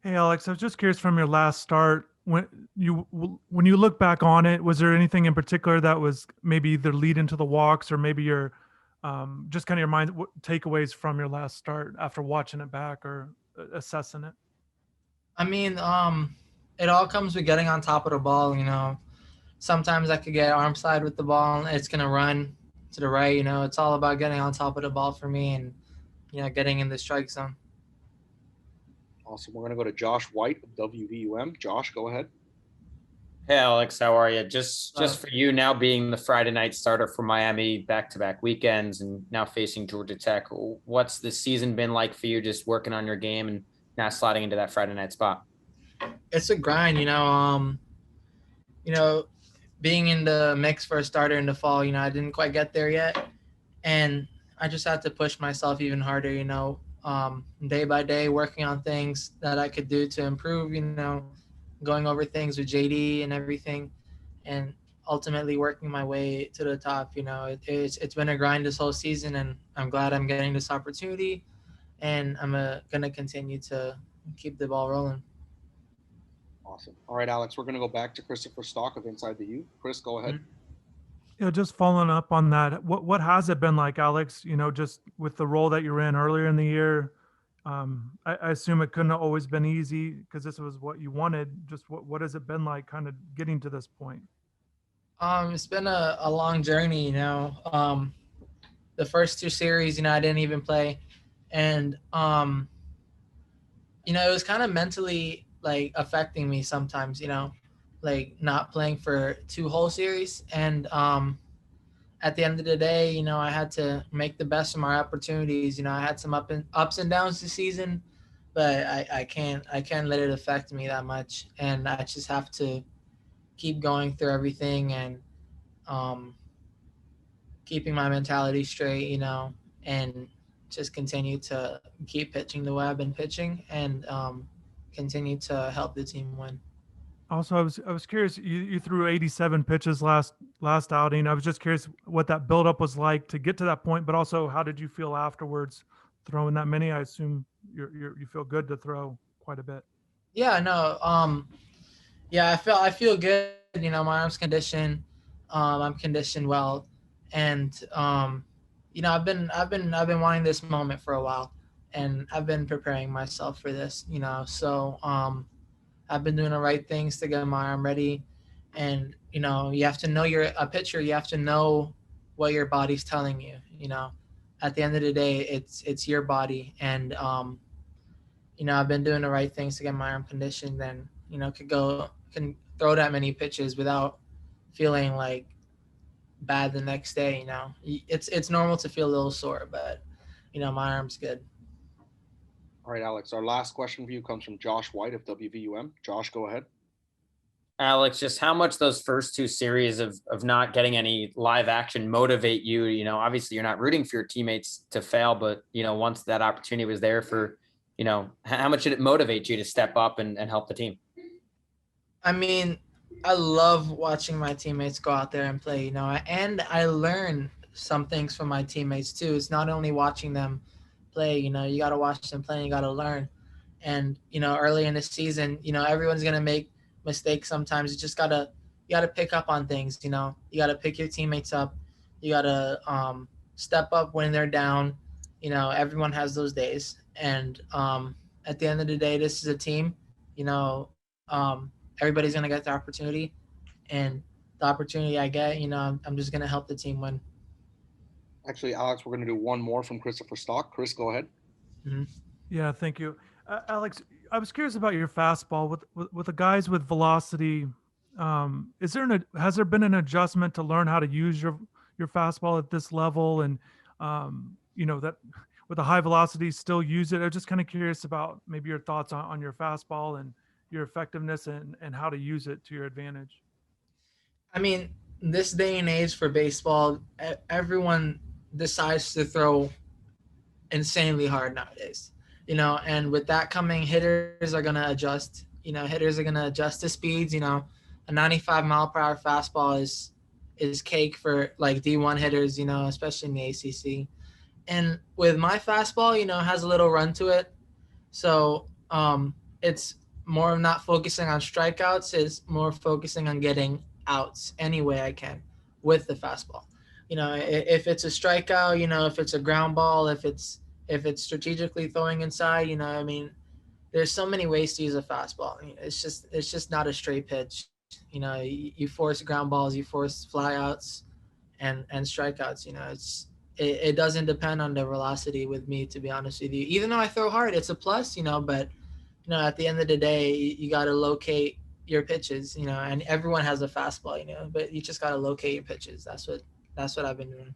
Hey Alex, I was just curious from your last start, when you look back on it, was there anything in particular that was maybe either lead into the walks or maybe your just kind of your mind takeaways from your last start after watching it back or assessing it? I mean, it all comes with getting on top of the ball. Sometimes I could get arm side with the ball, and it's gonna run to the right. It's all about getting on top of the ball for me, and getting in the strike zone. Awesome. We're going to go to Josh White of WVUM. Josh, go ahead. Hey Alex, how are you? Just Uh, just for you now being the Friday night starter for Miami back-to-back weekends and now facing Georgia Tech, what's the season been like for you just working on your game and now sliding into that Friday night spot? it's a grind. You know, being in the mix for a starter in the fall. I didn't quite get there yet, and I just had to push myself even harder. Day by day, working on things that I could do to improve. Going over things with JD and everything, and ultimately working my way to the top. It's been a grind this whole season, and I'm glad I'm getting this opportunity, and I'm gonna continue to keep the ball rolling. Awesome. All right, Alex, we're going to go back to Christopher Stock of Inside the U. Chris, go ahead. Yeah, just following up on that, what has it been like, Alex? Just with the role that you're in earlier in the year, I assume it couldn't have always been easy because this was what you wanted. Just what has it been like, kind of getting to this point? It's been a long journey. The first two series, I didn't even play, and it was kind of mentally like affecting me sometimes. Like not playing for two whole series, and at the end of the day, I had to make the best of my opportunities. I had some ups and downs this season, but I can't let it affect me that much, and I just have to keep going through everything and um, keeping my mentality straight, and just continue to keep pitching the web and pitching and continue to help the team win. Also, I was curious. You threw 87 pitches last outing. I was just curious what that buildup was like to get to that point, but also how did you feel afterwards throwing that many? I assume you feel good to throw quite a bit. Yeah, no, yeah, I feel good. My arm's conditioned. I'm conditioned well, and I've been wanting this moment for a while, and I've been preparing myself for this. So I've been doing the right things to get my arm ready, and you have to know you're a pitcher. You have to know what your body's telling you. At the end of the day, it's your body, and I've been doing the right things to get my arm conditioned. Then can throw that many pitches without feeling like bad the next day. It's normal to feel a little sore, but my arm's good. All right, Alex, our last question for you comes from Josh White of WVUM. Josh, go ahead. Alex, just how much those first two series of not getting any live action motivate you? Obviously you're not rooting for your teammates to fail, but once that opportunity was there for, how much did it motivate you to step up and help the team? I mean, I love watching my teammates go out there and play, and I learn some things from my teammates too. It's not only watching them play, you got to watch them play and you got to learn. And, early in the season, everyone's going to make mistakes sometimes. You got to pick up on things, you got to pick your teammates up. You got to step up when they're down. Everyone has those days. And at the end of the day, this is a team, you know, everybody's going to get the opportunity, and the opportunity I get, I'm just going to help the team win. Actually, Alex, we're going to do one more from Christopher Stock. Chris, go ahead. Mm-hmm. Yeah, thank you, Alex. I was curious about your fastball with the guys with velocity. Has there been an adjustment to learn how to use your fastball at this level, and that with a high velocity still use it? I'm just kind of curious about maybe your thoughts on your fastball and your effectiveness and how to use it to your advantage. I mean, this day and age for baseball, everyone decides to throw insanely hard nowadays. And with that coming, hitters are gonna adjust. Hitters are gonna adjust to speeds. A 95-mile-per-hour fastball is cake for like D1 hitters. Especially in the ACC. And with my fastball, it has a little run to it. So it's more of not focusing on strikeouts, is more focusing on getting outs any way I can with the fastball. If it's a strikeout, if it's a ground ball, if it's strategically throwing inside, I mean, there's so many ways to use a fastball. It's just not a straight pitch. You force ground balls, you force flyouts, and strikeouts. It doesn't depend on the velocity with me, to be honest with you. Even though I throw hard, it's a plus. But at the end of the day, you got to locate your pitches. And everyone has a fastball. But you just got to locate your pitches. That's what I've been doing.